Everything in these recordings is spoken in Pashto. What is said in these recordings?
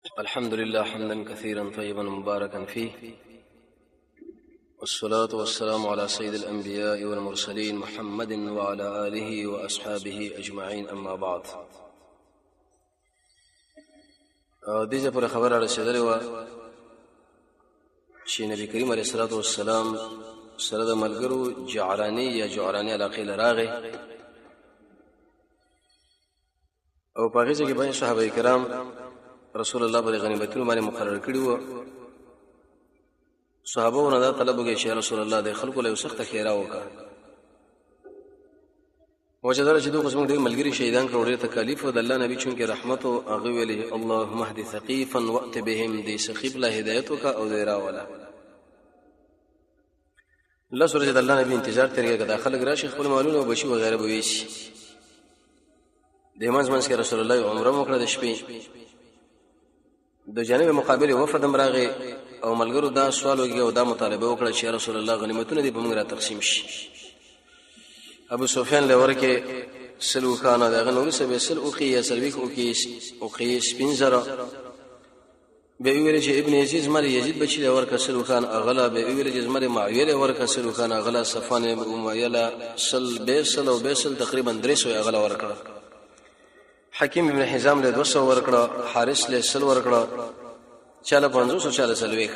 الحمد لله حمدا كثيرا طيبا مباركا فيه، والصلاة والسلام على سيد الأنبياء والمرسلين محمد وعلى آله وأصحابه أجمعين. أما بعد، دیجه پر خبر رسیدلی و چې نبی کریم علیه الصلاة والسلام سره د ملګرو جعرانی علاقې لراغې او په هغې ځای کې باندې صحابه کرام رسول الله پر غنیمتونو باندې مقرر کړي وو. صحابه ونه دا طلب وکړي چې رسول الله د خلکو له سخت خیره وکړه. وجدار چې دوی قسم ډېر ملګری شهیدان کړو، ډېر تکالیف او د الله نبی چونکې رحمت او هغه ویلي اللهم اهد ثقيفا وات بهم، دې سقيف له هدایت وکړه او دې راوله. الله سره د الله نبی انتظار ترګه دا خلک راشي خپل مالونه او بشي وغیرہ به ویشي. د منځ کې رسول الله عمره وکړه د شپې. د جانب مقابل وفد امراغه او ملګرو دا سوال وکړ او دا مطالبه وکړه چې رسول الله غنیمتونه دې په موږ را تقسیم شي. ابو سفیان له ورکه سلو خان دا غنور سبه سل اوقیه سلویک اوقیه سپینزره به ویل چې ابن یزید مر یزید بچی له ورکه سلو خان اغلا به ویل چې مر معاویه له ورکه سلو خان اغلا صفوان امیه له سل بیسل او بیسل تقریبا 300 اغلا ورکه. حکیم ابن حزام له 200 ورکړه، حارث له 100 ورکړه، چاله 500 چاله سلويخ.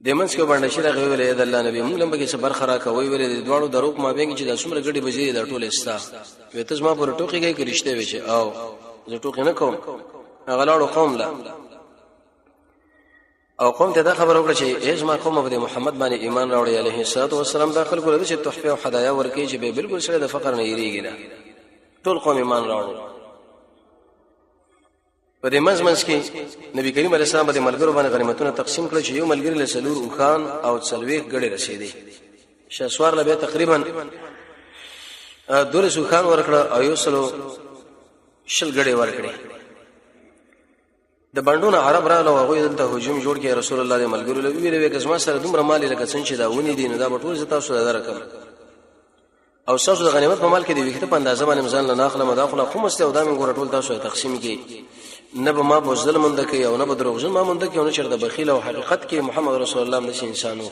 دمنځ کې باندې شي راغوي ولې د الله نبی موږ لمبه کې صبر خرا کوي ولې د دوړو دروغ ما بینګ چې د څومره غړي بجې د ټوله استا وته زما پر ټوخیږي کې رښتې وي چې او زه ټوخې نه کوم. هغه لاړو قوم لا او قوم ته دا خبر وکړه چې ایز ما قوم د محمد باندې ایمان راوړی علیه الصلاه والسلام داخل کړل چې تحفه او هدايا ورکړي چې به بالکل سره د فقر نه یریږي نه. ټول قوم ایمان راوړل. په دې منځ کې نبی کریم علیه السلام د ملګرو باندې غنیمتونه تقسیم کړل چې یو ملګری له سلور او خان او څلويخ غړي رسیدي. شاسوار له تقریبا 200 خان ورکړه او یو سلو شل غړي ورکړي. د بندونو عرب را له هغه دلته هجوم جوړ کړي. رسول الله د ملګرو له ویلې کزما سره دومره مال لکه څنګه چې دا ونی دي نو دا ټول زتا سره درکم او تاسو د غنیمت په مال کې دی وخت په اندازه باندې ځان له ناخله مداخله خمسته او دامن ګور ټول تاسو تقسیم کې نه به ما بوزل مونږ کې او نه به دروغجن ما مونږ کې او نه چرته بخیل او حقیقت کې محمد رسول الله نشي انسانو.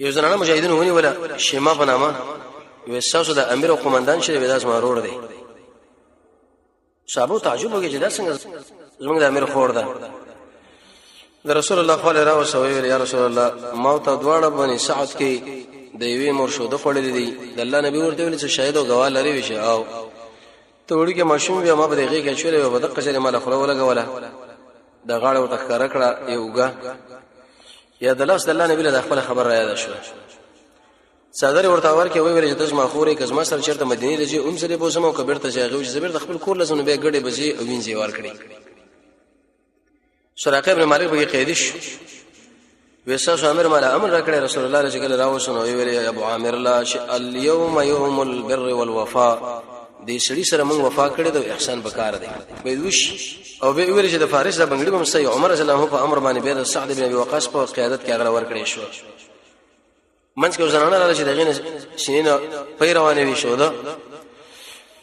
یو ځنانه مجاهدین ونی ولا شیما بنامه یو تاسو د امیر او قومندان شری وداس ما روړ دی. صحابه تعجب وکړي چې دا څنګه زموږ د امیر خور ده. د رسول الله صلی الله علیه وسلم یا رسول الله ما ته دواړه باندې سعد کې د یوې مرشوده خړلې دي. د الله نبی ورته ویل چې شاهد او گواه لري وي او ته وړي کې ماشوم بیا ما به دغه کې چولې و بدقه چې مال خړو ولګوله د غاړه او تخکر کړه یوګه یا د لاس د الله نبی له خپل خبر را یاد شو. صدر ورته ورکه وی ویل چې تاسو ما خورې کزما سره چیرته مدینه لږه اوم سره بوسم او کبر ته ځای غوښ زبر د خپل کور لسونه به ګډه بزي او وینځي ور کړی. سراقه ابن مالک به قیدش ویساس امر مال امر راکړی. رسول الله صلی الله علیه وسلم ویل یا ابو عامر لا اليوم يوم البر والوفاء، دې سړي سره موږ وفا کړی د احسان وکړ دی به وش او به ویل چې د فارس د بنګړي بمسي عمر رضی الله عنه په امر باندې به سعد بن ابي وقاص په قیادت کې هغه ور کړی شو. منځ کې زنانه راځي دغه شینه پیروانه وی شو ده.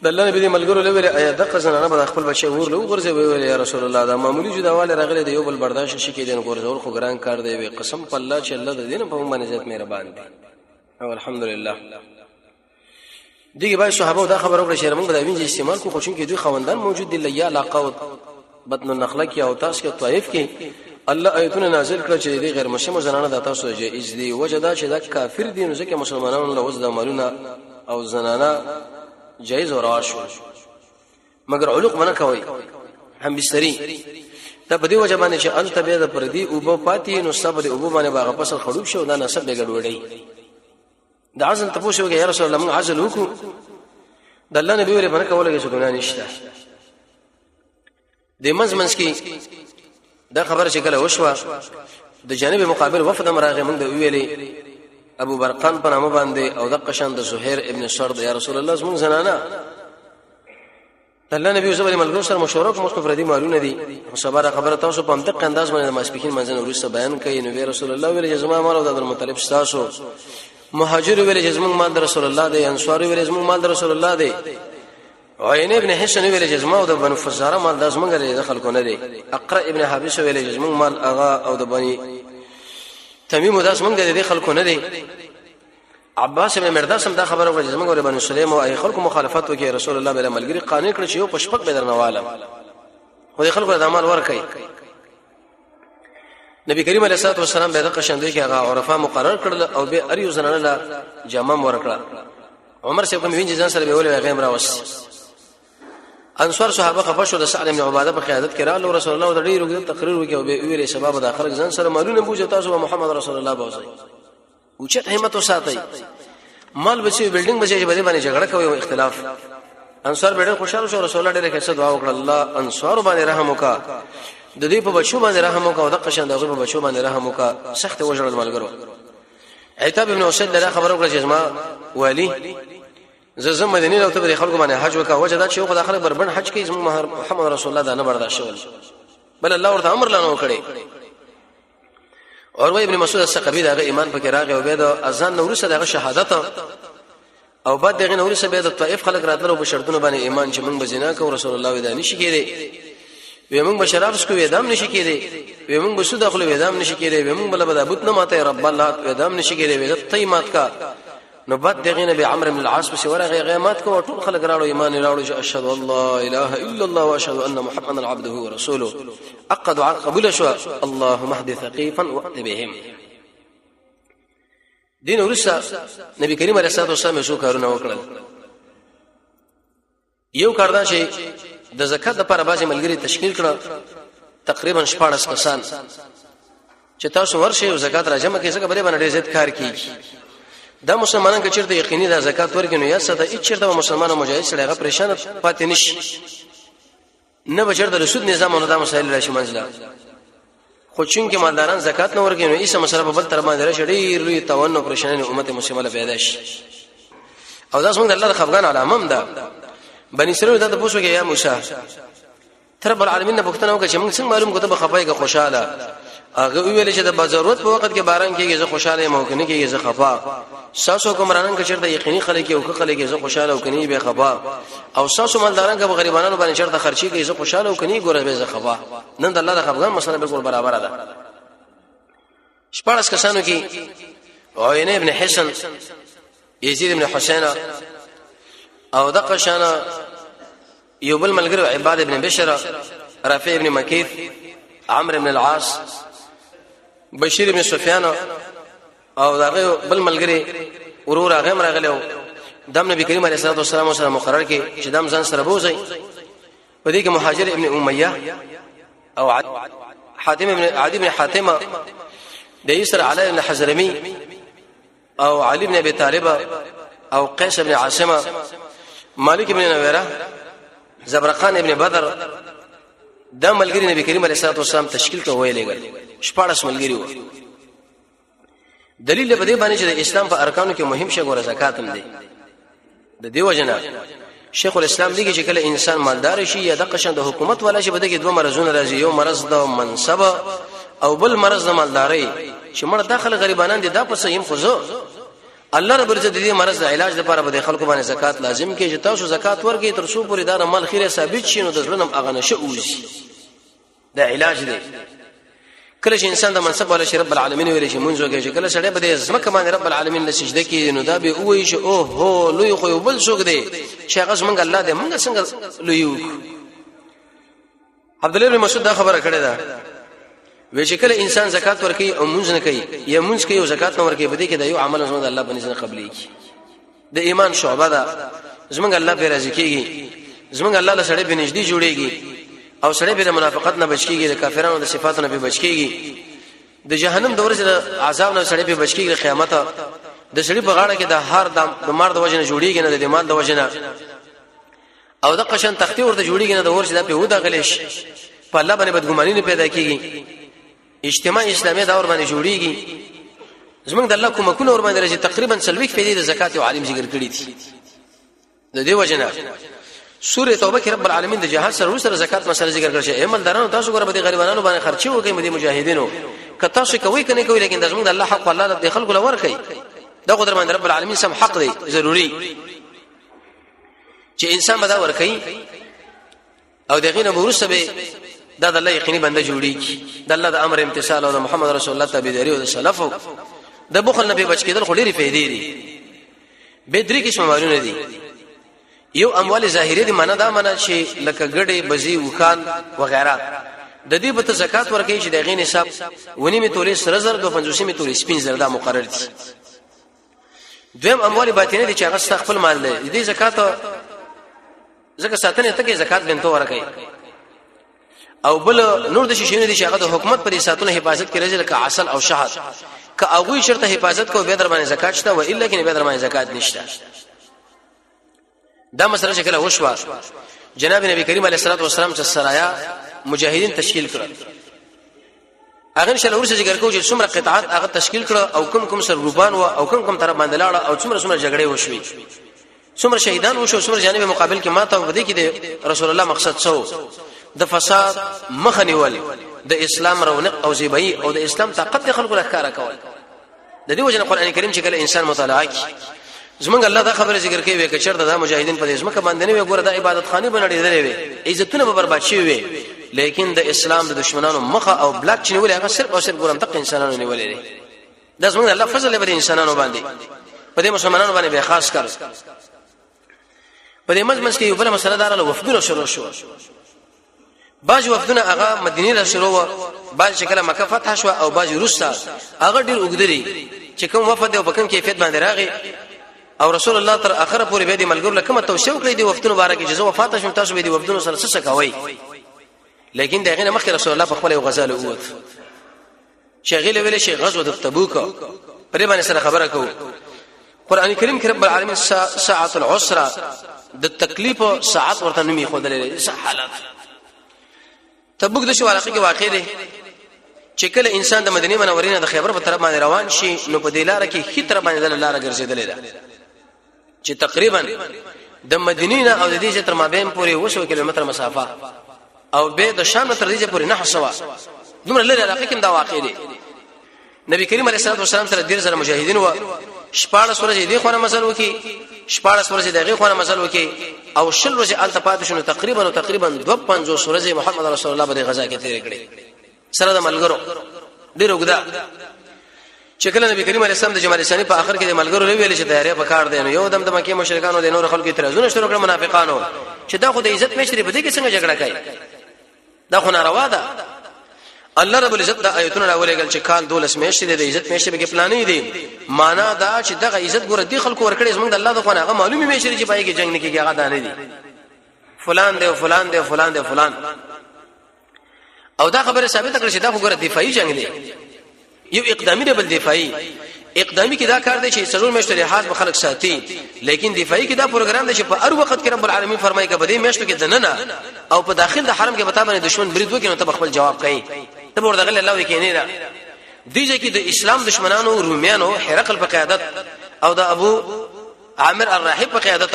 د الله نبی ملګرو لویل ایا دغه زنانه به خپل بچي ور لو غرزه ویل یا رسول الله دا معمولی جداواله راغله د یو بل برداشت شي کې دین غرزول خو ګران کار دی. وی قسم په الله چې الله د دین په باندې عزت مهربان دی او الحمدلله. دغه باید صحابه دا خبر وکړي چې موږ د وینځ استعمال کو خوشم کې دوی خوندان موجود دي لیا علاقه بطن النخله کې او تاس کې طائف کې الله آیتونه نازل کړ چې د غیر مسلمان زنانه د تاسو جایز دي. وجدا چې دا کافر دي نو ځکه مسلمانانو له وزد مالونه او زنانه جایز او روا شو مگر علوق منه کوي هم بستری ته په دې وجه باندې چې انت به د پردي او په پاتې نو صبر او باندې باغ پسل خړوب شو دا نسب به ګډوډي. د عزل تاسو وګورئ یا رسول الله موږ عزل وکړو د الله نبی ورې باندې کولای شو ګناه نشته. د منځ کې دا خبره چې کله وشوه د جانب مقابل وفد مراغه موږ ویلې ابو برقان په نامه باندې او د قشان د زهير ابن سرد یا رسول الله زمون زنانه الله نبی صلی الله علیه وسلم مشوره کوم مفردی مالونه دي. خبره تاسو په دقیق انداز باندې ماسپکین منځنه ورسته بیان کړي. نو رسول الله ویل جزما مال او د عبدالمطلب تاسو مهاجر ویل جزمون مال رسول الله دی، انصار ویل جزمون مال رسول الله دی. عین ابن حسن ویل جزما او د بنو فزاره مال داس منګه دخل کو نه دی اقرا ابن حابس ویل جزما مال اغا او د بني تمیم داس منګه د خلکو نه دی عباس بن مرداس هم دا خبره وکړه جزما ګور بنو سلیم او ای خلکو مخالفت وکړي رسول الله بل ملګری قانون کړ چې یو پشپک به درنواله خو د خلکو د عمل ورکړي نبی کریم علیه الصلاه والسلام به د قشندې کې هغه عرفه مقرر کړل او به اریو زنانه لا جامه ورکړه عمر سے کوم وینځ ځان سره به ولې غیم راوس انصار صحابه خفشو د سعد بن عباده په قیادت کې رااله رسول الله د ډیرو تقریر وکړ او به ویلې سبب د اخر ځان سره مالونه بوجه تاسو محمد رسول الله بوځي او چې همت وساتي مال بچي بلډینګ بچي باندې جګړه کوي او اختلاف انصار به خوشاله شو رسول الله ډېر ښه دعا وکړه الله انصار باندې رحم وکا د دې په بچو باندې رحم وکا او د قشن دغه په بچو باندې رحم وکا سخت وجړل ملګرو عتاب ابن اسد له خبر وکړه چې ما والی زم مدینه له ته خلکو باندې حج وکا وجدات چې خو داخله بربند حج کې محمد رسول الله دا نه برداشت شول بل الله ورته امر لانه وکړي اور ابن مسعود الثقفي دا ایمان پکې راغی او به د اذان نور سره د شهادت او بعد دغه نور سره به د طائف خلک راتلو په شرطونو باندې ایمان چې موږ بزنا کو رسول الله ودا نشي کېږي وي موږ بشراب سکو ودام نشي کېږي وي موږ بسو داخله ودام نشي کېږي وي موږ بل بد بوت نه ماته رب الله ودام نشي کېږي وي طیمات کا نو بعد دغه نبی عمرو بن العاص په سوره غیمات کو ټول خلک راړو ایمان راړو چې اشهد الله اله الا الله واشهد ان محمدا عبده ورسوله اقد قبول شو اللهم اهد ثقيفا واتبهم دین ورسا نبی کریم علیه الصلاه والسلام شو کارونه وکړل یو کار دا چې د زکات لپاره باندې ملګری تشکیل کړه تقریبا 14 کسان چې تاسو ورشي او زکات راجمه کې څنګه بری باندې زیات کار کیږي دا مسلمانان چې چیرته یقیني دا زکات ورکړي نو یا ستاسو هیڅ چیرته مسلمانانو مجاهد سره هغه پریشان پاتې نشي نه بچر د رسول نظام او د مسائل راشي منځله خو چونکه مالداران زکات نه ورکړي نو ایسه مسله په بل تر باندې راشي لوی توان او پریشانه امت مسلمه له پیدا شي او دا څنګه الله خفغان علامه ده بني اسرائیل دا پوښتنه کوي یا موسی رب العالمین نه پوښتنه وکړه چې موږ څنګه معلوم کوته به خفایګه خوشاله هغه ویل چې د ضرورت په وخت کې باران کېږي زه خوشاله یم او کني کېږي زه خفا ساسو کومرانن کې چرته یقیني خلک او خلک زه خوشاله او کني به خفا او ساسو مالداران کې غریبانو باندې چرته خرچي کوي زه خوشاله او کني ګوره به زه خفا نن د الله د خفغان مسله بالکل برابر ده شپارس کسانو کې عین ابن حسن یزید ابن حسین او دغه شانه یو بل ملګری عباد ابن بشر رافع ابن مکیث عمرو ابن العاص بشیر ابن سفیان او دغه بل ملګری ورور هغه مرغلو دم نبی کریم علیه الصلاه والسلام سره مقرر کې چې دم ځان سره بوزي په دې کې مهاجر ابن امیه او حاتم ابن عدي ابن حاتم د یسر علی ابن حزرمی او علي ابن ابي طالب او قيس ابن عاصمه مالک ابن نويره زبرقان ابن بدر دا ملګری نبی کریم علیه الصلاه والسلام تشکیل ته ویلېګل 14 ملګری و دلیل په دې باندې چې د اسلام په ارکانو کې مهم شی ګوره زکات هم دی د دیو جنا شیخ الاسلام دیږي چې کله انسان مالدار شي یا د قشن د حکومت ولا شي بده کې دوه مرزونه راځي یو مرز د منصب او بل مرز د مالداري چې مړ داخله غریبانان دي دا پس یم خو الله رب عزت دې مرز د علاج لپاره به خلکو باندې زکات لازم کې چې تاسو زکات ورکړئ تر څو پورې دا مال خیره ثابت شي نو د ظلم اغنه شوزي دا علاج دی کله چې انسان د منصب ولا شي رب العالمین ویل شي مونږ وګورئ کله سړی به د زمکه باندې رب العالمین له سجده کې نو دا به وایي چې اوه هو لوی خو بل څوک دی چې هغه څنګه الله دې مونږ څنګه لوی عبد الله بن مسعود دا خبره کړې ده وی چې کله انسان زکات ورکړي او مونږ نه کوي یا مونږ کوي او زکات نه ورکړي بده کې دا یو عمل زموږ الله باندې نه قبليږي د ایمان شعبه ده زموږ الله به راضي کیږي زموږ الله له سړی به نږدې جوړيږي او سړی به د منافقت نه بچ کیږي د کافرانو د صفاتو نه به بچ کیږي د جهنم د ورځې د عذاب نه سړی به بچ کیږي قیامت د سړی په غاړه کې د هر د مار د وجنه جوړيږي نه د مال د وجنه او د قشن تختی ورته جوړيږي نه د ورځې د په ودا غلیش په الله باندې بدګماني نه پیدا کیږي اجتماع اسلامي دور باندې جوړيږي زمونږ د الله کومکونه ور باندې راځي تقریبا 30 فیدې د زکات او عالم ذکر کړی دي د دې وجنه سوره توبه کې رب العالمین د جهاد سره زکات مسله ذکر کړی چې عمل درانو تاسو ګره به غریبانو باندې خرچي وکړئ مدي مجاهدینو کته څه کوي کنه کوي لیکن زمونږ د الله حق الله د خلکو لور کوي دا قدر باندې رب العالمین سم حق دی ضروری چې انسان به دا ورکي او دغه نه ورسره به دا د الله یقیني بنده جوړیږي د الله د امر امتثال او د محمد رسول الله تابعداري او د سلف د بخل نه به بچ کېدل خو ډېری فائدې دي به درې قسم مالونه دي یو اموال ظاهري دي معنا دا معنا چې لکه ګډي بزي وکان وغيرها د دې به زکات ورکړي چې دغه نصاب ونی می تولې سره زر 250 می تولې سپین زر دا مقرر دي دویم اموال باطنه دي چې هغه خپل مال دی دې زکات زکه ساتنه ته کې زکات بنته ورکړي او بل نور د شیشونه دي چې هغه د حکومت پر ساتنه حفاظت کې راځي لکه عسل او شهد که هغه شرط حفاظت کو به در باندې زکات شته و الا کې به در باندې زکات نشته دا مسله شکل وشوا جناب نبی کریم علیه الصلاه والسلام چې سرایا مجاهدین تشکیل کړل هغه ان شاء الله ورسې ذکر کوو چې څومره قطاعات هغه تشکیل کړه او کوم سر روبان او کوم طرف باندې لاړه او څومره جګړې وشوي څومره شهیدان وشو څومره جانب مقابل کې ماته او بده کې د رسول الله مقصد څو د فساد مخنیول د اسلام رونق او زیبایی او د اسلام طاقت خلکو راخاره کول د دې وجه قرآن کریم چې کله انسان مطالعه کوي زمونږ الله دا خبره ذکر کوي چې چرته د مجاهدین په دې ځمکه باندې نه وي ګوره د عبادت خانه بنړېدلې وي عزتونه به برباد شي وي لیکن د اسلام د دشمنانو مخه او بلاک چې نیولې هغه صرف او صرف ګورم تک انسانانو نیولې دا زمونږ الله فضل به انسانانو باندې په دې مسلمانانو باندې به خاص کړ په دې مجلس کې یو بل مسله دار له وفدونو شروع شو باج وفدونه هغه مدینه را شروع و باج شکل مکه فتح شو او باج روسا هغه ډیر وګدري چې کوم وفد او بکم کیفیت باندې راغی او رسول الله تر اخره پورې به دې ملګرو لکه توصیه کړې دي وفتونو باره کې جزو وفات شوم تاسو به دې وفتونو سره څه کوي لیکن دغه مخکې رسول الله په خپل غزاله اوت شغله ویل شي غزوه تبوک پرې باندې سره خبره کوو قران کریم کې رب العالمین ساعه العسره د تکلیف ساعت ورته نمی خدلې حالات تبوک د شو علاقه کې واقع دي چې کله انسان د مدینه منورې نه د خیبر په طرف باندې روان شي نو په دې لار کې هیڅ طرف باندې د لار ګرځیدلې ده چې تقریبا د مدینه او د دې تر مابین پورې 200 کیلومتر مسافه او به د شام تر دې پورې نه سوا دومره لري علاقه کې دا واقع دي نبی کریم علیه الصلاه والسلام سره ډیر سره مجاهدین و شپاړه سورې دې خونه مسل وکي شپاړه سورې دغه خونه مسل وکي او شل ورځې التپات شنو تقریبا 250 سورې محمد رسول الله باندې غزا کې تیر کړي سره د ملګرو ډیر وګدا چې کله نبی کریم علیه السلام د جمال ثانی په اخر کې د ملګرو ویل چې تیارې په کار دي یو دم د مکه مشرکانو د نور خلکو اعتراضونه شروع کړ منافقانو چې دا خو د عزت مشري بده کې څنګه جګړه کوي دا خو ناروا ده الله رب العزت د آیتونو راولېګل چې کال 12 میاشتې د عزت میاشتې به کې پلانې دي معنا دا چې دغه عزت ګور دي خلکو ورکړي زمونږ د الله د خونه هغه معلومي میاشتې چې پای کې جنگ نه کیږي هغه دانه دي فلان دی فلان دی فلان دی فلان او دا خبره ثابت کړل چې دا وګوره دفاعي جنگ دی یو اقدامي دی بل دفاعي اقدامي کې دا کار دی چې سرور میشته لحاظ به خلک ساتي لیکن دفاعي کې دا پروګرام دی چې په هر وخت کې رب العالمین فرمایي کې بده میشته کې دننه او په داخل د حرم کې بتا باندې دشمن برید وکړي نو ته خپل جواب کوي ته ورته غل الله وکینې را دیږي کې د اسلام دشمنانو روميانو هرقل په قیادت او د ابو عامر الرحیب په قیادت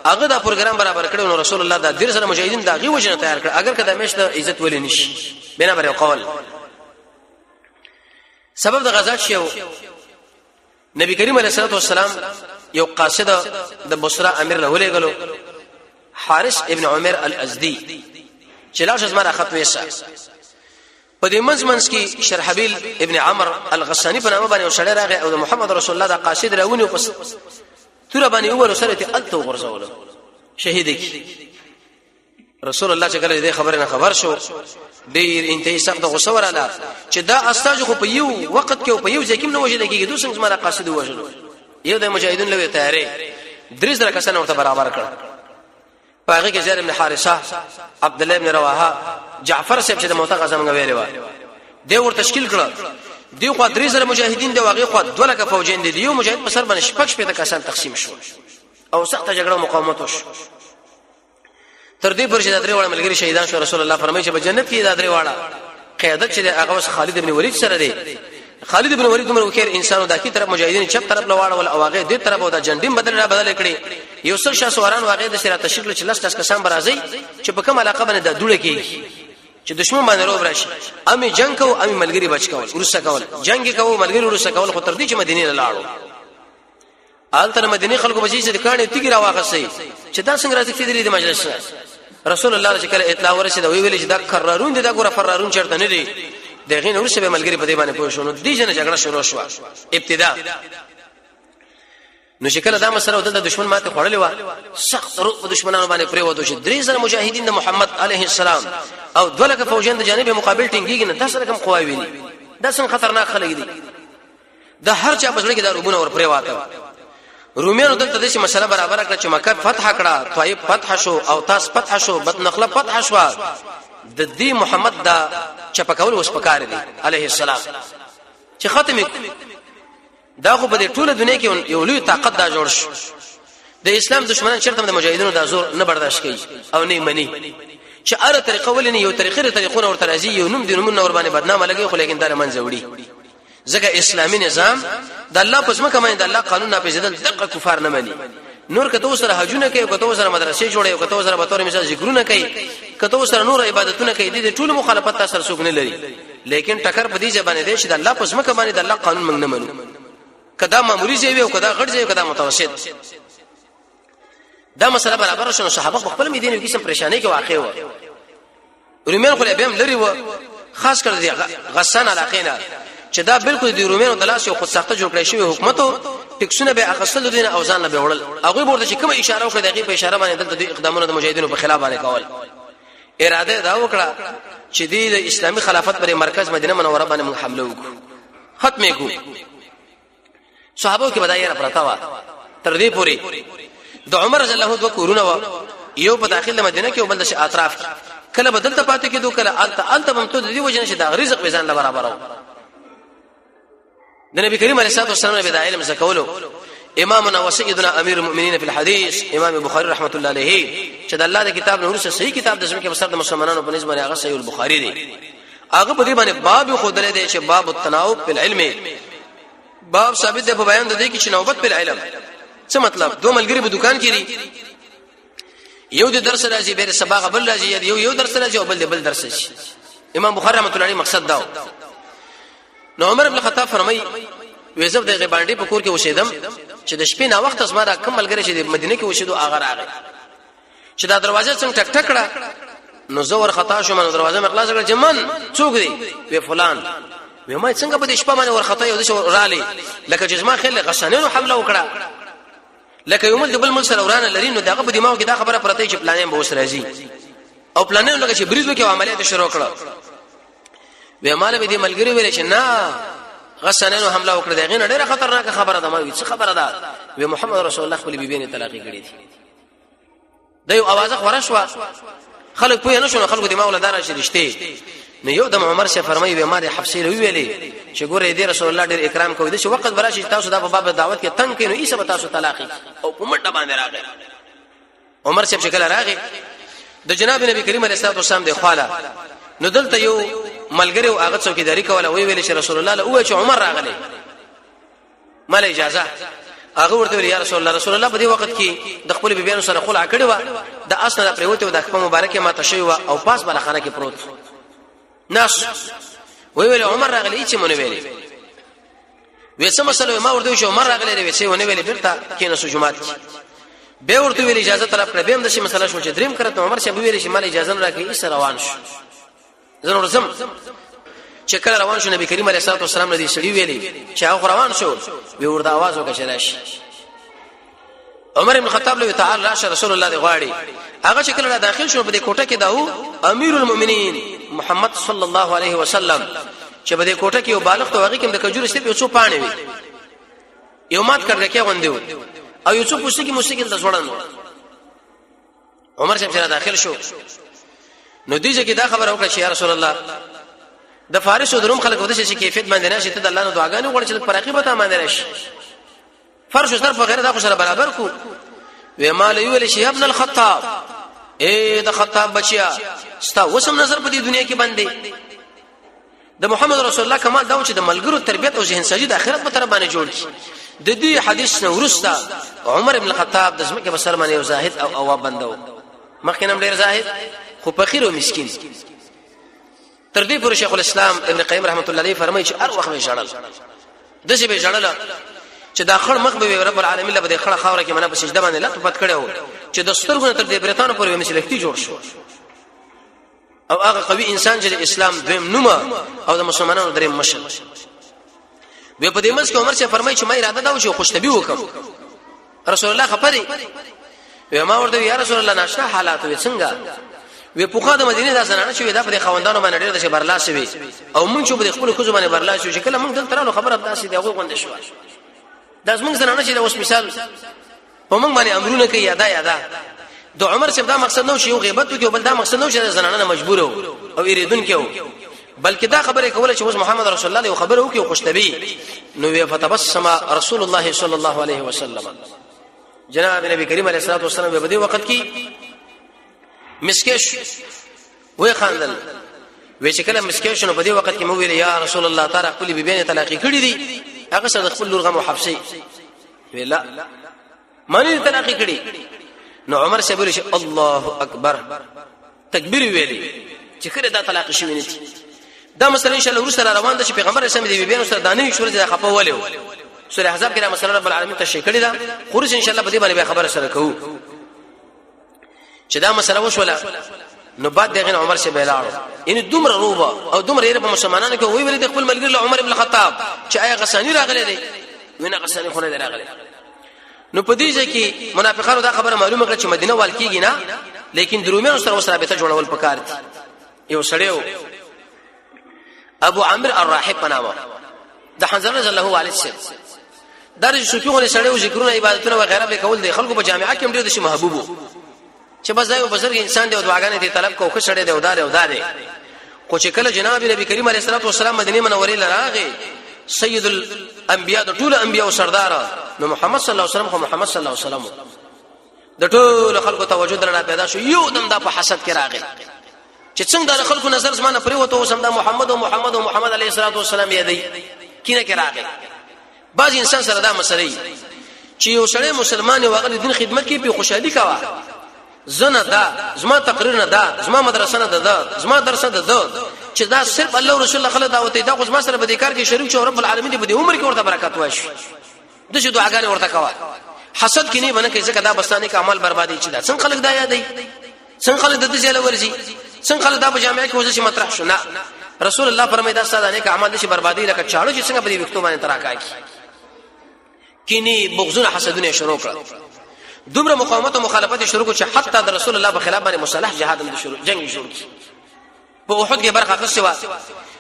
هغه دا پروګرام برابر کړو نو رسول الله دا ډیر سره مجاهدین دا غي وجنه تیار کړ اگر کدا میشته عزت ولې نشي بنا بر قول سبب د غزا شیو نبی کریم علیه الصلاه والسلام یو قاصد د بصره امیر له ولېګلو حارث ابن عمر الازدی چې لاش زما راخت وېسا په دې منځ کې شرحبیل ابن عمر الغسانی په نامه باندې وشړی راغی او د محمد رسول الله د قاصد راونی پس تور باندې اول سره ته الته ورزول شهید کی رسول الله چې کله دې خبره نه خبر شو ډیر انتهي سخت غوسه وراله چې دا استاج خو په یو وخت کې په یو ځکه نو وجه کېږي دوسنګ زما قاصد وژلو یو د مجاهدین له تیارې درې زره کسان ورته برابر کړ پاغه کې زید ابن حارثه عبد الله ابن رواحه جعفر صاحب چې د موته غزا منغ ویلې و دی ور تشکیل کړ دی خو درې زره مجاهدین دی واغې خو دولکه فوجین دی یو مجاهد په سر باندې شپږ شپږ کسان تقسیم شو او سخت جګړه مقاومت وشو تر دې پرې د درې وړ ملګری شهیدان شو رسول الله فرمایي چې په جنت کې د درې وړ قیادت چې هغه خالد ابن ولید سره دی خالد ابن ولید عمر وکړ انسانو د کی طرف مجاهدین چپ طرف لواړه ول او هغه دې طرف او د جنډیم بدل کړي یو څل شاه سواران واقع د شرات شکل چې لاس کسان برازي چې په کوم علاقه باندې د دوړه کېږي چې دشمن باندې روب راشي امي جنگ کو امي ملګری بچ کول ورسه کول جنگ کو ملګری ورسه کول خو تر دې چې مدینه لاړو آلته مدینه خلکو بچی چې کانه تیګ را واغسي چې دا څنګه راځي چې د مجلس رسول الله چې کله اطلاع ورسېده ویل چې دا قرارون دي دا ګوره فرارون چرته نه دي دغه نور څه به ملګری په دې باندې پوه شو نو دې جن جګړه شروع شو ابتدا نو شکل دا مسله د دشمن ماته خړلې و سخت روح دشمنانو باندې پرې ودو چې درې زره مجاهدین د محمد عليه السلام او دولکه فوجین د جانب مقابل ټینګیږي نه تاسو رقم قواوی ویلي دا څنګه خطرناک خلک دي د هر چا بسړي کې دا روبونه ور پرې واته روميانو دلته د شي مسله برابر کړ چې مکه فتح کړه طائف فتح شو او تاس فتح شو بدنخله فتح شو د دې محمد دا چپکول وس پکار دي عليه السلام چې ختمه دا خو په دې ټوله دنیا کې یو لوی طاقت دا جوړ شو د اسلام دشمنان چرته د مجاهدینو دا زور نه برداشت کوي او نه مني چې اره طریقه ولني یو طریقونه ورته راځي یو نوم دي نومونه ور باندې بدنامه لګي خو لیکن دا منځ وړي ځکه اسلامي نظام د الله پس مکه باندې د الله قانون نه پیژدل دغه کفار نه مني نور کته سره حجونه کوي کته سره مدرسې جوړي کته سره به تور مثال ذکرونه کوي کته سره نور عبادتونه کوي د ټول مخالفت سره څوک نه لري لیکن ټکر په دې ځبانه دی چې د الله پس مکه باندې د الله قانون موږ نه منو کدا معمولی ځای او کدا غټ ځای کدا متوسط دا مسله برابر شونه صحابه خپل مدینه کې سم پریشانی کې واقع و رومین خو به هم لري و خاص کر دي غسان علاقینا چې دا بالکل د رومینو د لاس یو خود ساخته جوړ کړی شوی حکومت ټیکسونه به اخصل دین او ځان به وړل هغه ورته چې کوم اشاره وکړه دغه په اشاره باندې دلته د اقدامونو د مجاهدینو په خلاف باندې کول اراده دا وکړه چې د اسلامي خلافت پر مرکز مدینه منوره باندې حمله وکړو ختمه کو صحابه کې بدایره پرتا و تر دې پوری د عمر رضی الله عنه کورونه یو په داخله مدینه کې او بل د اطراف کله بدلته پاتې کېدو کله الته ممتد دي وجنه چې دا رزق وزن له برابر د نبی کریم علیه الصلاه والسلام به د علم زکولو امامنا وسيدنا امير المؤمنين في الحديث امام بخاري رحمه الله عليه چې د الله د کتاب نه ورسره صحیح کتاب د زمکه بسر د مسلمانانو په نسبت هغه صحیح البخاري دی هغه په دې باندې باب خو درې دی چې باب التناوب في العلم باب ثابت دی په بیان د دې کې چې نوبت په علم څه مطلب دوه ملګری په دکان کې دي یو د درس راځي به سبا بل راځي یو درس راځي او بل درس شي امام بخاری رحمه الله علیه مقصد دا نو عمر بن الخطاب فرمای وېزب د غبانډي په کور کې وشیدم چې د شپې نا وخت اسما را کم ملګری چې د مدینه کې وشیدو هغه راغی چې دا دروازه څنګه ټک ټک کړه نو زور خطا شو من دروازه مخلاص کړه چې من څوک دی وی فلان وی ما څنګه په دې شپه باندې ور خطا یو د رالي لکه چې ما خل غسنینو حمله وکړه لکه یو مل د بل مل سره ورانه لري نو دغه په دماغ کې دا خبره پرته چې پلانې به وسره راځي او پلانې لکه چې بریزو کې عملیات شروع کړه وی مال به دې ملګری ویل چې نه غسنینو حمله وکړه دغه نه ډیره خطرناک خبره ده ما څه خبره ده وی محمد رسول الله خپل بیبي نه طلاق کړي دي دا یو आवाज خورا شو خلک په نه شو خلکو دماغ له دار شرشته نو یو د عمر شه فرمایي به ما د حبسې لوي ویلې چې ګوره دې رسول الله ډېر اکرام کوي چې وخت براشي تاسو د باب دعوت کې تنگ کینو ایسه به تاسو طلاق او په منډه باندې راغی عمر شه شکل راغی د جناب نبی کریم علیه الصلاه والسلام د خواله نو دلته یو ملګری او هغه څوکیداری کوله وی ویل چې رسول الله او چې عمر راغلی مال اجازه هغه ورته ویل یا رسول الله په دې وخت کې د خپل بیبيانو سره خلع کړی و د اسنه پروته د خپل مبارکه ما تشوي او پاس بل خانه کې پروت ناس ویل عمر راغلی چې مونږ ویلې وېسه مسله ما ورته شو عمر راغلی وېسه ونه ویلې بیرته کینې سو جمعات به ورته ویل اجازه طلب کړ به هم د شي مسله شو چې دریم کړه عمر شه ویل چې مال اجازه نه راکې ایسه روان شو زنه ورسم چې کله روان شو نبی کریم علیه الصلاه والسلام ندی سړي ویلې چې هغه روان شو به ورته आवाज وکړ چې راشي عمر بن الخطاب له تعالی راشه رسول الله دی غواړي هغه چې کله داخل شو په دې کوټه کې داو امیر المؤمنین محمد صلی الله علیه وسلم چې په دې کوټه کې یو بالغ ته هغه کې د کجور سټپ یو څو پانه وي یو مات کړه کې غوندیو او یو څو پوښتنه کې مستقل د ځوړن عمر چې داخل شو نو دیږي کې دا خبره وکړه چې یا رسول الله د فارس او دروم خلک ودې چې کیفیت باندې نشي ته د الله نو دعاګانې وغوړي چې پرخي به تا باندې راشي فرش سره په غیر دا خو سره برابر کو و مال ویل شي ابن الخطاب اے د خطاب بچیا ستا وسم نظر په دې دنیا کې باندې د محمد رسول الله کمال دا و چې د ملګرو تربيت او ذهن ساجد اخرت په تر باندې جوړ شي د دې حدیث نو ورستا عمر ابن الخطاب د زمکه بسر باندې یو زاهد او اواب بندو مخکینم ډیر زاهد خو فقیر او مسکین تر دې پر شیخ الاسلام ابن قیم رحمت الله علیه فرمایي چې هر وخت به جړل دغه به جړل چې دا خړ مخ به رب العالمین له بده خړه خاوره کې منه په سجده باندې لټ پټ کړو چې د سترګو تر دې برتانو پورې مسلکتی جوړ شو او هغه قوي انسان چې اسلام دویم نومه او د مسلمانانو درې مشر به په دې مس کې عمر چې فرمایي چې ما اراده دا و چې خوشتبي وکم رسول الله خبري و ما ورته یا رسول الله ناشنا حالات و څنګه و په خاطر مدینه دا زنانه چې دا په خوندانو باندې ډېر د شي برلاس وي او مونږ چې په خپل خو باندې برلاس شو چې کله مونږ دلته رانو خبره تاسو دی هغه غونډه شو دا زمونږ زنانه چې اوس مثال په مونږ باندې امرونه کوي یادا د عمر څخه دا مقصد نو چې یو غیبت کوي بل دا مقصد نو چې زنانه مجبور او یریدون کې بلکې دا خبره کوله چې محمد رسول الله یو خبره وکي او خوشتبي نو فتبسم رسول الله صلی الله علیه وسلم جناب نبی کریم علیه الصلاه والسلام په دې وخت کې مسکش وې خاندل وې چې کله مسکش نو په دې وخت کې مو ویل یا رسول الله تعالی خپل بیبین طلاق کړی دي هغه سره خپل لور غو حبسي ویلا مانی طلاق کړی نو عمر شه ویل الله اکبر تکبیر ویلی چې کله دا طلاق شوی نه دا مسله ان شاء الله ورسره روان ده چې پیغمبر اسلام دی بیبین سره دانه شوري ځای خپولیو سوره احزاب کې دا مسله رب العالمین تشریح کړی دا خورش ان شاء الله په دې باندې خبره سره کوو چې دا مسله وشوله نو بعد دغه عمر شه بیلاړو ان دومره روبه او دومره یې په مسلمانانو کې وی ویل د خپل ملګری عمر ابن الخطاب چې آیا غسانی راغلی دی وینه غسانی خو نه راغلی نو په دې ځکه منافقانو دا خبره معلومه کړه چې مدینه وال کېږي نه لیکن درومینو سره رابطه جوړول پکار دي یو سړیو ابو عامر الراحب پنامه د حنظله رضی الله عنه څخه درج شفیعونه سړیو ذکرونه عبادتونه وغیرہ به کول دي خلکو په جامعه کې هم ډېر د شي محبوبو چې بس یو بزرګ انسان دی او دعاګانې ته طلب کوو خو سړی دی او دار خو چې کله جناب نبی کریم علیه الصلاه والسلام مدینه منورې لراغه سید الانبیاء د ټول انبیاء او سردار نو محمد صلی الله علیه وسلم خو محمد صلی الله علیه وسلم د ټول خلکو توجه درنه پیدا شو یو دم د په حسد کې راغی چې څنګه د خلکو نظر زمانه پرې وته وسم د محمد علیه الصلاه والسلام یادی کینه کې راغی بعض انسان سره دا مسلې چې یو سړی مسلمان او هغه دین خدمت کې په خوشحالي کاوه زنه دا زما تقریر نه دا زما مدرسه نه دا زما درس نه دا چې دا صرف الله رسول الله خلک دعوت دا خو زما سره په دې کار کې شریک شو رب العالمین دې په دې عمر کې ورته برکات واشي د څه دعاګانې ورته کاوه حسد کې نه باندې کې ځکه دا بستانه کې عمل بربادي چي دا څنګه خلک دا یادې څنګه خلک د دې ځای ورځي څنګه خلک دا په جامعه کې وځي مطرح شو نه رسول الله فرمایي دا ساده نه کې عمل نشي بربادي لکه چاړو چې څنګه په دې وختو باندې تراکا کینی بغضونه حسدونه شروع کړ دومره مقاومت او مخالفت شروع کړ چې حتی د رسول الله په خلاف باندې مصالح جهاد هم شروع جنگ شروع کړ په احد کې برخه اخیسته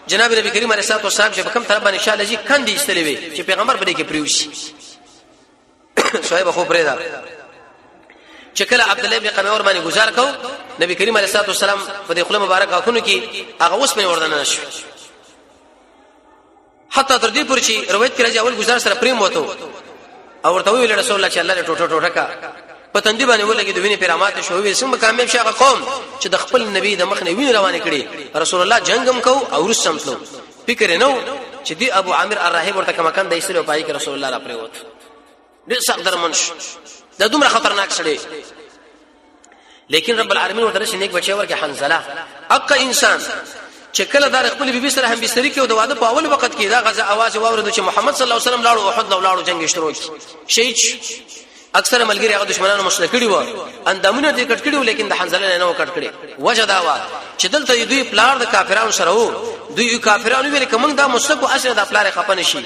جناب نبی کریم علیه الصلاه والسلام چې په کوم طرف باندې ان شاء الله جی کندي استلې وي چې پیغمبر باندې کې پریوشي صاحب خو پرېدا چې کله عبد الله بن قمیور باندې گزار کو نبی کریم علیه الصلاه والسلام په دې خله مبارک اخونو کې هغه اوس په وردان نشو حتی تر دې پورې چې روایت کې راځي اول گزار سره پریم وته او ورته ویل رسول الله چې الله له ټوټه کا پتندې باندې ولګي د وینې پیرامات شو وي څنګه کامیاب شي قوم چې د خپل نبی د مخ نه وینې روانه کړي رسول الله جنگم کو او رسم تلو فکر نو چې دی ابو عامر الراهب ورته کما کان د ایسلو پای کې رسول الله را پریوت ډېر سخت درمنش دا دومره خطرناک شړې لیکن رب العالمین ورته شي نیک بچي ورکه حنزله اق انسان چې کله دا خپل بیبي سره هم بستری کې او د واده په اول وخت کې دا غزا आवाज واورد چې محمد صلی الله علیه وسلم لاړو احد لاړو جنگ شروع شي اکثر ملګری هغه دشمنانو مسله کړی و اندامونه دې کټ کړی لیکن د حنزله نه و کټ کړی وجه دا و چې دلته دوی پلار د کافرانو سره وو دوی کافرانو ویل کوم دا مسلکو اصل د پلار خپن شي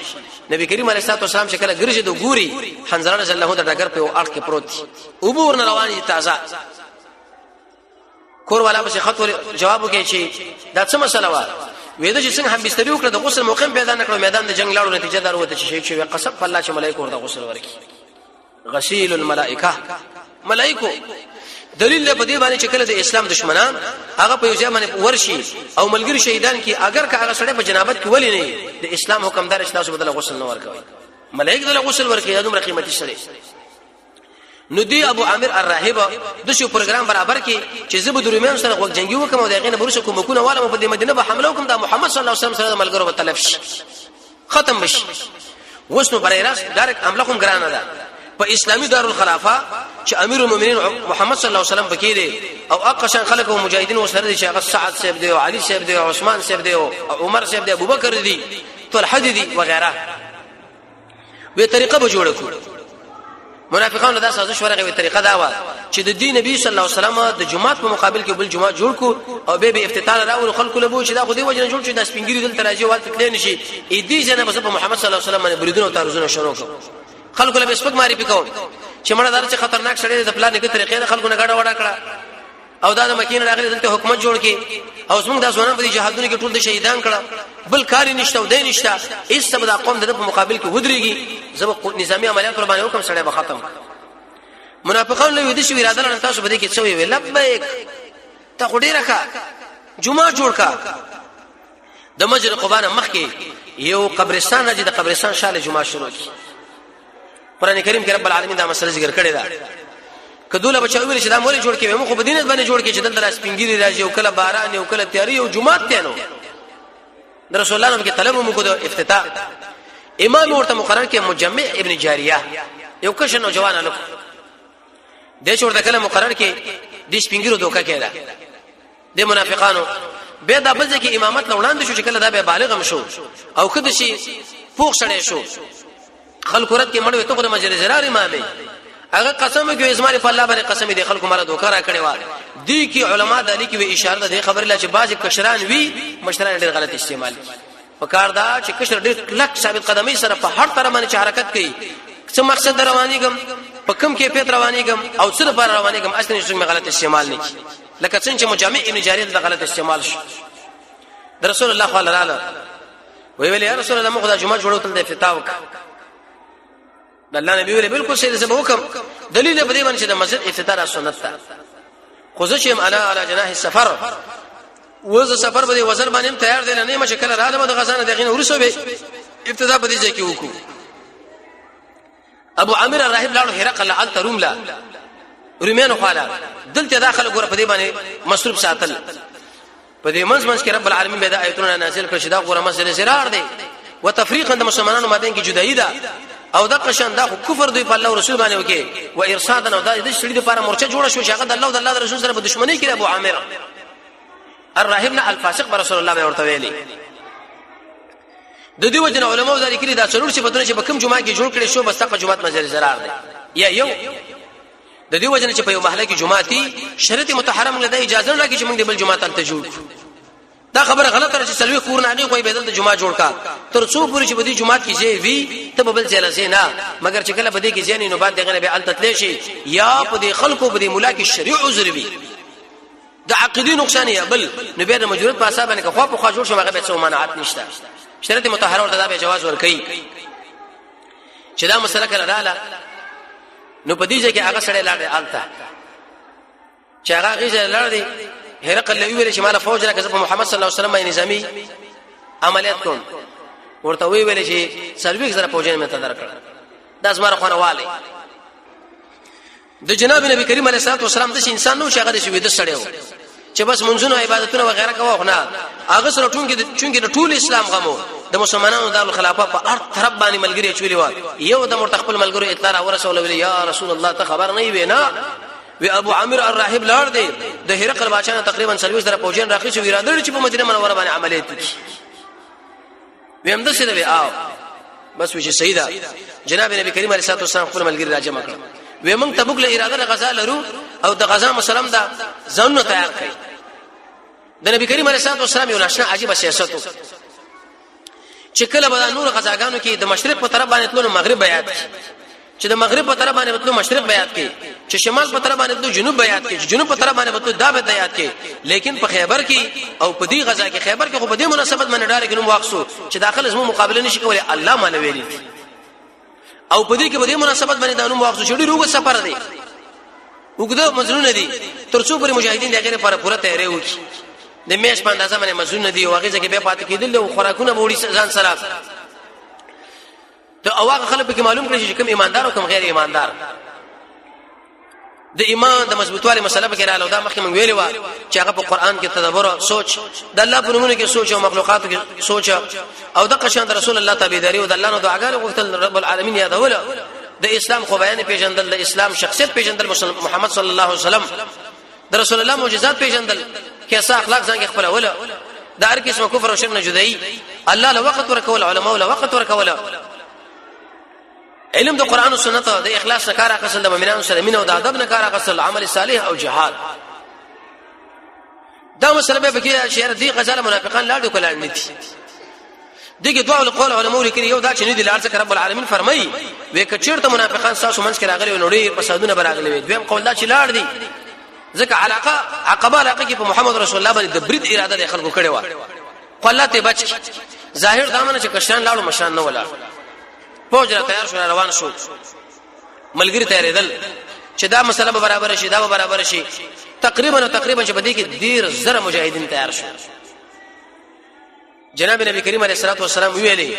نبی کریم علیه الصلاه والسلام چې کله ګرځي د ګوري حنزله رضی الله د ډګر په اړه کې پروت او بور نه رواني تازه کور والا به خط جواب وکړي چې دا څه مسله و وېدا چې څنګه هم بستری وکړه د غسل موقع پیدا نکړو میدان د جنگ لاړو نتیجه دار وته چې شیخ شوی قسم الله چې ملائکه ورته غسل ورکړي غسیل الملائکه ملائکه دلیل په دې باندې چې کله د اسلام دشمنان هغه په یوځای باندې ورشي او ملګری شهیدان کی اگر که هغه سړی په جنابت کې ولی نه د اسلام حکمدار تاسو بدله غسل نه ورکوي ملائکه دله غسل ورکړي دا دومره قیمتي شری نو دی ابو عامر الراهب د شو پروګرام برابر کې چې زبد روميان سره وګ جنگي وکم او دغه نه برشه کوم کو نه والا په مدینه به حمله وکم د محمد صلی الله علیه وسلم سره ملګرو په طلب شي ختم بشي وسنو برایراس ډایرکټ حمله کوم ګرانه ده په اسلامي دارالخلافه چې امیر المؤمنین محمد صلی الله علیه وسلم پکې دي او اقشان خلق او مجاهدین وسره دي چې هغه سعد صاحب دی او علي صاحب دی او عثمان صاحب دی او عمر صاحب دی ابو بکر دی طلحه دی وغيرها وی طریقه به جوړ کړو منافقانو دا سازش ورغه وی طریقه دا و چې د دین نبی صلی الله علیه وسلم د جمعات په مقابل کې بل جمعه جوړ کو او به افتتاح راول خلکو له بو چې دا خو دې وجه جوړ چې د سپینګری دل تراجي والته کړي نشي اې دې جنا بس په محمد صلی الله علیه وسلم باندې بریدونو تارزونه شروع کړ خلکو له سپک ماری پکاو چې مړه دار چې خطرناک شړې د پلان کې طریقې خلکو نه غاډه وډا کړه او دا د مکینه راغلي دلته حکومت جوړ کړي او څنګه دا ځوانان په جهادونو کې ټول د شهیدان کړه بل کاری نشته او دې نشته هیڅ سبب د قوم د په مقابل کې ودرېږي زب نظامی عملیات پر باندې حکم سره به ختم منافقان له دې شو اراده لري تاسو بده کې څه وی لبیک ته خډې راکا جمعه جوړ کا د مسجد قباء مخ کې یو قبرستان راځي د قبرستان شاله جمعه شروع کی قران کریم کې رب العالمین دا مسله ذکر کړی دا کدوله بچو ویل چې دا مولې جوړ کې مو خو بدینت باندې جوړ کې چې دلته سپینګری راځي او کله باران او کله تیاری او جمعه ته نو در رسول الله نبی کې طلب مو کو د افتتاح امام ورته مقرر کې مجمع ابن جاریه یو کشن نوجوان الک د څورته کله مقرر کې د سپینګرو دوکا کېدا د منافقانو به د بل ځکه امامت لوړاند شو چې کله دا به بالغ هم شو او کده شي پوښ سړی شو خلکو رات کې مړ وي ته د مجلس زرار امامي هغه قسم کوي اسماعیل په الله باندې قسم دي خلکو مړه دوکا را کړی و دي کې علما د لیکي وی اشاره ده خبر لا چې باز کشران وی مشران ډېر غلط استعمال وکړ دا چې کشر ډېر کلک ثابت قدمي سره په هر طرف باندې حرکت کوي څه مقصد روانيګم په کوم کې پیت روانيګم او څه پر روانيګم اصلي څنګه غلط استعمال نه کی لکه څنګه چې مجامع ابن جاريه د غلط استعمال شو د رسول الله صلی الله علیه وسلم ویل یا رسول الله مخدا جمعه جوړو تل د افتتاح وک د الله نبی ویل بالکل صحیح سبب حکم دلیل په دې باندې چې د مسجد افتتاح سنت ده خو ځکه انا علی جناح السفر وز سفر به وزر باندې تیار دي نه مشکل را ده د غزانه دغه ورسو به افتتاح په دې ځای کې وکړو ابو عامر الراهب لاړو هرقل علت روم لا رومانو خاله دلته داخله ګور په دې باندې مصروف ساتل په دې منځ کې رب العالمین به د آیتونو نازل کړي دا ګور مسله زرار دي وتفریقا د مسلمانانو مابین کې جدایي ده او دا قشان دا کفر دی په الله او رسول باندې وکي و ارشاد او دا د شړې لپاره مورچه جوړه شو چې هغه د الله او د الله رسول سره په دښمنی کې ابو عامر الراهبنا الفاسق رسول الله ورته ویلي د دې وجه علماء ذکر کړي دا څلور صفاتونه چې په کوم جمعه کې جوړ کړي شو بس تاقه جمعه مجلس زرار دي یا یو د دې وجه چې په یو محله کې جمعاتي شریعت متحرم له اجازه نه راکې چې موږ د بل جمعه ته جوړ دا خبره غلطه چې سلوي خور نه کوي بدل د جمعه جوړ کا تر څو پوری چې بدی جمعه کې ځای وی ته بل ځای لسه نه مگر چې کله بدی کې ځای نه نو بعد دغه به الته تلی شي یا په دې خلکو په دې مولا کې شریع عذر وی د عقیدی نقصان یا بل نو به د مجبورت په حساب باندې خو په خاجور شو هغه به څه مانعات نشته شریعت مطهره ورته دا به جواز ور کوي چې دا مسله کړه رااله نو په دې ځای کې هغه سره لاړ الته چې هغه غیزه لاړ دی هرقل لوي ویل چې مال فوج راکې په محمد صلی الله علیه وسلم باندې نظامی عملیات کوم ورته ویل چې سلوي زره فوجین مته درکړه د اسمار خوانه والي د جناب نبی کریم علیه الصلاه والسلام د انسان نو شغه د شوی د سړیو چې بس منځونو عبادتونه و غیره کوه نه هغه سره چونګې د ټول اسلام غمو د مسلمانانو دارو خلافه په هر طرف باندې ملګری چولې و یو د مرتخپل ملګرو اطلاع ورسول ویل یا رسول الله ته خبر نه وینا وی ابو عامر الراهب لاړ دی د هرقل بادشاہ تقریبا سرویس در پوجین راخی شو اراده چې په مدینه منوره باندې عملیات وکړي ویم د څه دی او بس وی چې سیدا جناب نبی کریم علیه الصلاه والسلام خپل ملګری راجمع کړ وی موږ تبوک له اراده غزا لرو او د غزا مسلم دا ځنه تیار کړي د نبی کریم علیه الصلاه والسلام یو ناشنا عجیب سیاست چې کله به نور غزاګانو کې د مشرق په طرف باندې تلو مغرب بیات چې د مغرب په طرف باندې تلو مشرق بیات کې چې شمال په طرف باندې تلو جنوب بیات کې چې جنوب په طرف باندې تلو دابه بیات کې لیکن په خیبر کې او په دې غزا کې خیبر کې خو په دې مناسبت باندې ډار کې نو واقصو چې داخله زمو مقابله نشي کولای الله مال ویلي او په دې کې په دې مناسبت باندې دانو واقصو چې ډیرو سفر دی وګړو مزرونه دي ترڅو پر مجاهدین دغه لپاره پوره تیاری وکړي د میش په اندازه باندې مزرونه دي او هغه ځکه به پاتې کېدل او خوراکونه به وړي ځان سره ته اواغه خلک به معلوم کړي چې کوم ایماندار او کوم غیر ایماندار د ایمان د مضبوطوالي مسله به کړه او دا مخکې مونږ ویلو چې هغه په قران کې تدبر او سوچ د الله په نومونو کې سوچ او مخلوقاتو کې سوچ او د قشان رسول الله تابعداري او د الله نو دعاګانې غوښتل رب العالمین یادول د اسلام خو بیان پیژندل د اسلام شخصیت پیژندل محمد صلی الله علیه وسلم د رسول الله معجزات پیژندل کیسه اخلاق څنګه خپل ولا د هر قسم کفر او شرک نه جدای الله له وخت ورکول علماء له وخت ورکول علم د قران او سنت د اخلاص کار اخصل د مؤمنانو سره مين او د ادب نه کار اخصل عمل صالح او جهاد دا مسله به کې شعر دی غزل منافقان لاړو کول نه دي دغه دعا القول علماء لیکي یو دا چې نه دي لار څخه رب العالمین فرمایي وې کچیرته منافقان تاسو منځ کې راغلي نوړي فسادونه براغلي وي دویم قول دا چې لاړ دي ځکه عقبه علاقه کې په محمد رسول الله باندې د برید اراده د خلکو کړي و قلته بچ ظاهر دامن چې کشان لاړو مشان نه ولا پوجره تیار شو روان شو ملګری تیارېدل چې دا مسله به برابر شي دا به برابر شي تقریبا چې بده کې ډیر زره مجاهدین تیار شو جناب نبی کریم علیه الصلاه والسلام ویلي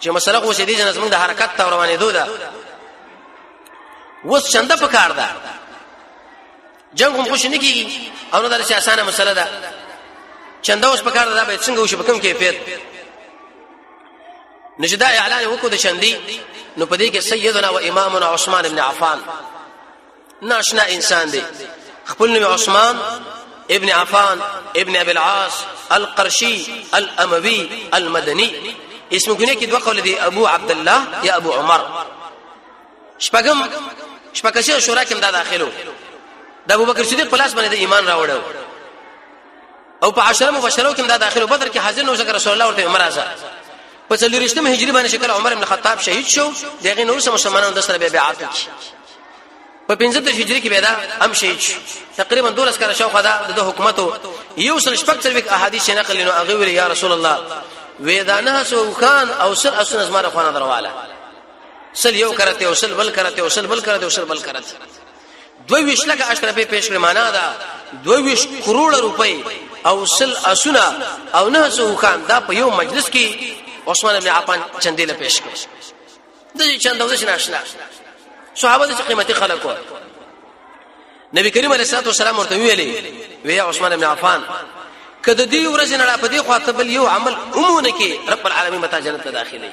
چې مسله خو شدي جنس موږ د حرکت ته روانې دوه وس چنده پکار ده جنگ هم خوش نه کیږي او نه د اسانه مسله ده چنده اوس پکار ده به څنګه وشي په کوم کیفیت نشدا اعلان وکړو د چندي نو پدې کې سیدنا و امامنا عثمان ابن عفان ناشنا انسان دی خپل نوم عثمان ابن عفان ابن ابي العاص القرشي الاموي المدني اسمه کنه کې دوه قول دي ابو عبد الله یا ابو عمر شپږ شورا کې دا داخلو د ابو بکر صدیق پلاس باندې ایمان راوړو او په 10 مبشرو کې دا داخلو بدر کې حاضر نو ذکر رسول الله ورته عمر راځه په 4 هجری باندې شکل عمر ابن خطاب شهید شو دغه نور سم مسلمانانو د سره بیعت وکړي په 15 هجری کې پیدا هم شهید شو تقریبا 12 کال شاوخه د حکومت یو سل شپږ تلويک احادیث نقل نو هغه ویل یا رسول الله وېدانه سو خان او سر اسنه زما خوانه درواله سل یو کرته او سل بل کرته او سل بل کرته او سل بل کرته 22 لک اشرفه پیش کړ معنا دا 22 کروڑ روپۍ او سل اسونه او نه سو خان دا په یو مجلس کې عثمان ابن عفان چندیله پیش کړ د چندو د ناشنا صحابه د قیمتي خلکو نبی کریم علیه الصلاه والسلام ورته ویلي وی عثمان ابن عفان کله دې ورځ نه په دې خاطر بل یو عمل عمونه کې رب العالمین متا جنت ته داخلي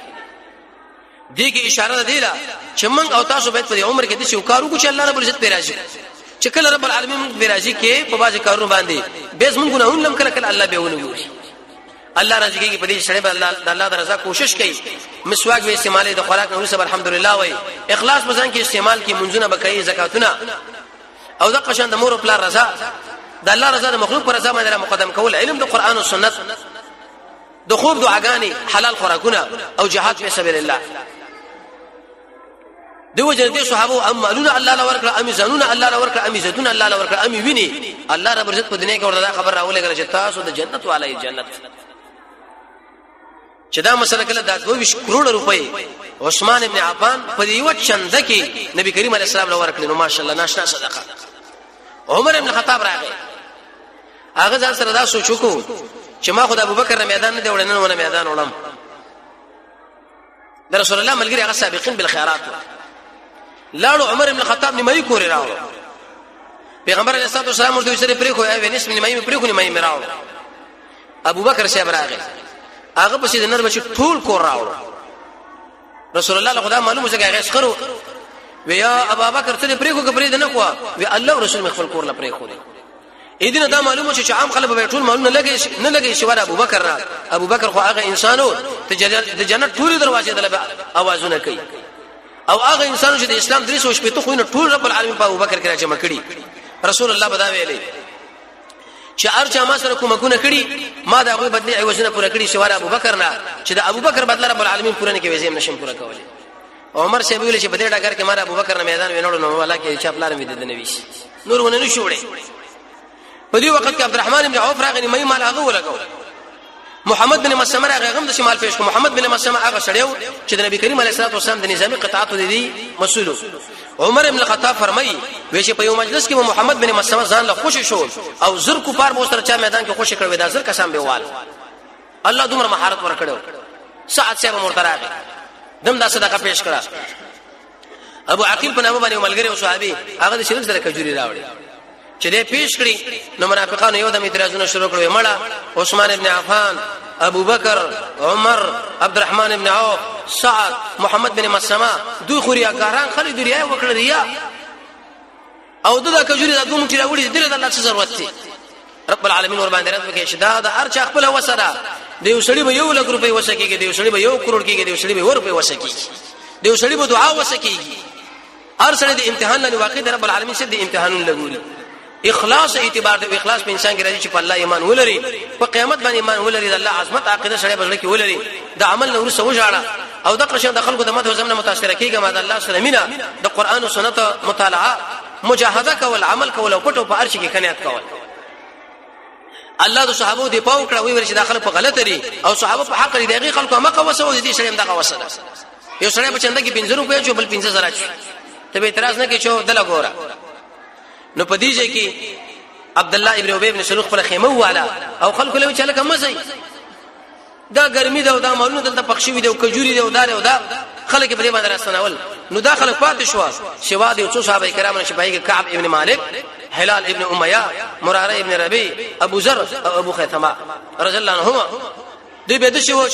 دې کې اشاره ده چې موږ او تاسو باید په عمر کې د شو کارو کو چې الله رب العزت پیراځي چې کله رب العالمین پیراځي کې په باز کارونو باندې به زمون ګناهون لم کله الله به ونګوري الله راځي کې په دې شړې به الله د رضا کوشش کوي مسواک به استعمال د خوراک نو سب الحمدلله وای اخلاص بزن کې استعمال کې منځونه بکای زکاتونه او د قشان د مور په رضا د الله رضا د مخلوق پر رضا باندې مقدم کول علم د قران او سنت د خوب دعاګانی حلال خوراکونه او جهاد په سبیل الله دیو جن دي صحابه امالون الله لا ورکړه ام زنون الله لا ورکړه ام زيتون الله لا ورکړه ام ویني الله رب عزت په دنیا کې ورته خبر راولې چې تاسو د جنت والای جنت چې دا مسله کله د 22 کروڑ روپۍ عثمان ابن عفان په یو چنده کې نبی کریم علیه السلام له ورکړي نو ماشاءالله ناشنا صدقه عمر ابن خطاب راغی هغه ځان سره دا سوچ وکړو چې ما خدای ابوبکر میدان نه دی وړنن ونه میدان وړم د رسول الله ملګری هغه سابقین بالخيرات لاړو عمر ابن خطاب نیمه کورې راو پیغمبر علیه الصلاه والسلام ورته سره پرې خو یې نسم نیمه پرې خو نیمه راو ابوبکر صاحب راغی هغه په دې نر بچ ټول کور راوړو رسول الله له خدا معلومه څنګه هغه اسخرو ویا ابوبکر ته پرې خو کبرې نه خو وی الله رسول مخفل کور لا پرې خو دې دې دا معلومه چې عام خلک به ټول معلومه نه لګي شو ابوبکر را ابوبکر خو هغه انسانو ته د جنت ټول دروازې دلته आवाजونه کوي او هغه انسانو چې د اسلام درې سو شپې ته خو نه ټول رب العالمین په ابوبکر کې راځم کړي رسول الله بدا ویلي چې ارچا ما سره کومه کړي ما دا غوي بدلی عوضونه پوره کړي شواره ابوبکر نه چې د ابوبکر بدل رب العالمین پوره نه کوي زم نشم پوره کولای عمر شه ویل چې بده ډاګر کې ما ابوبکر نه میدان وینړو نو والا کې چې خپل مې د نبی نور ونه نشوړي په دې وخت کې عبدالرحمن بن عوف راغلی مې مال هغه ولګو محمد بن مسلمه راغی غم د شمال پیش کو محمد بن مسلمه هغه شړیو چې د نبی کریم علیه الصلاه والسلام د نظامی قطاعات دي مسئول عمر ابن الخطاب فرمایي وې چې په یو مجلس کې محمد بن مسلمه ځان له خوشی شو او زر کو پار بوستر چا میدان کې خوشی کړو دا زر کسان به وال الله دومره مهارت ورکړو سعد صاحب مرتراغه دم دا صدقه پیش کړه ابو عقیل په نامه باندې ملګری او صحابي هغه د شریک سره کجوري راوړي چې دې پیش کړی نو منافقانو یو د اعتراضونه شروع کړو مړه عثمان ابن عفان ابو بکر عمر عبدالرحمن ابن عوف سعد محمد بن مسلمه دوی خوریا کاران خلک دریا وکړه ریا او دغه کجوري د دوه مټی راوړي د الله څخه ضرورت دي رب العالمین ور باندې رات وکړي شدا د هر چا خپل وسره د یو سړي به 1 لک روپۍ وسکیږي د یو سړي به 1 کروڑ کېږي د یو سړي به 1 روپۍ وسکیږي دیو سړي به دعا وسکیږي هر سړي د امتحان لنی واقع دی رب العالمین سره د امتحانون لګوري اخلاص اعتبار د اخلاص په انسان کې راځي چې په الله ایمان ولري په قیامت باندې ایمان ولري د الله عظمت عقیده سره بغل کې ولري د عمل نور سو وژاړه او د قشن د خلکو د مدح زمنه متاثر کیږي ما د الله سره مینا د قران او سنت مطالعه مجاهده کول عمل کول او پټو په ارش کې کنيات کول الله د صحابه دی پاو کړه وی ورشي داخله په غلط لري او صحابه په حق لري دغه خلکو مکه وسو دي شرم دغه وسله یو سړی په چنده کې 50 روپیا جو بل 15 زره ته به اعتراض نه کې چې دل غورا نو پدیجه کې عبد الله ابن ابي ابن سلوخ پر خیمه والا او خلکو له چاله کوم ځای دا ګرمي دا دا مالونه دلته پخښوي دا کجوري دا دار او دا خلک په دې باندې راستنول نو دا خلک پاتې شو شوا دي او صحابه کرام شبای کعب ابن مالک هلال ابن اميه مراره ابن ربيع ابو ذر او ابو خيثمه رضی الله عنهما دوی به د شو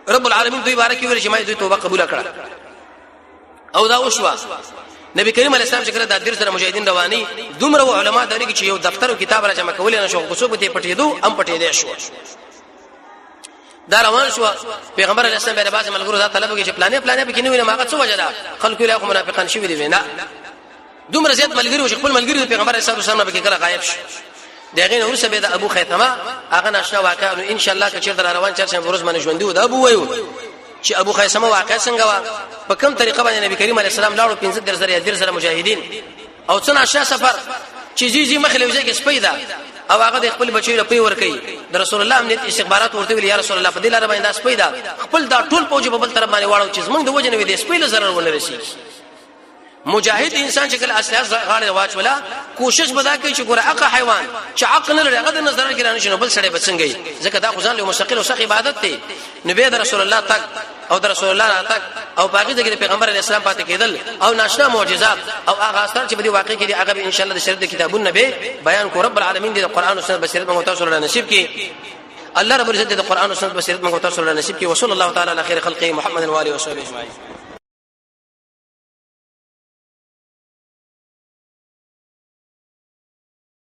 رب العالمین دوی بارک ویل چې ما دوی توبه قبول کړه او دا وشوا نبی کریم علیه السلام چې کړه د درس سره مجاهدین رواني دومره علما دغه چې یو دفتر او کتاب را جمع کول نه شو غوسو به پټېدو ام پټېدې شو دا روان شو پیغمبر علیه السلام به بعض ملګرو دا طلب کوي چې پلانې به کینوي نه ماغه څه وجه ده خلکو له منافقان شي وي نه دومره زیات ملګری او خپل ملګری پیغمبر علیه السلام به کله غایب شي دغه نو ورسره د ابو خیثمه هغه ناشنا واقع ان شاء الله کچیر در روان چرشه ورځ باندې ژوندې و د ابو وایو چې ابو خیثمه واقع څنګه وا په کوم طریقه باندې نبی کریم علیه السلام لاړو 15 در سره مجاهدین او څنګه ناشنا سفر چې جی مخله وځي کې سپیدا او هغه د خپل بچی له پی ور کوي د رسول الله امنیت استخبارات ورته ویل یا رسول الله په دې لاره باندې سپیدا خپل دا ټول پوجي په بل طرف باندې واړو چې موږ د وجه نه وي د سپیله zarar ونه رسي مجاهد انسان چې کله اساس غاړه واچولا کوشش ودا کوي چې ګوره عقل حیوان چې عقل نه لري هغه د نظر کې رانه شنو بل سړی بچنګي ځکه دا خدای له مستقل او صحیح عبادت دی نبی د رسول الله تک او د رسول الله تک او باقي د پیغمبر اسلام پاتې کېدل او ناشنا معجزات او هغه اثر چې په دې واقع کې دي هغه ان شاء الله د شریعت کتابونه به بیان کو رب العالمین د قران او سنت بصیرت موږ تاسو سره نصیب کړي الله رب العزت د قران او سنت بصیرت موږ تاسو سره نصیب کړي وصلی الله تعالی علی خیر خلقه محمد و علیه و صحبه اجمعین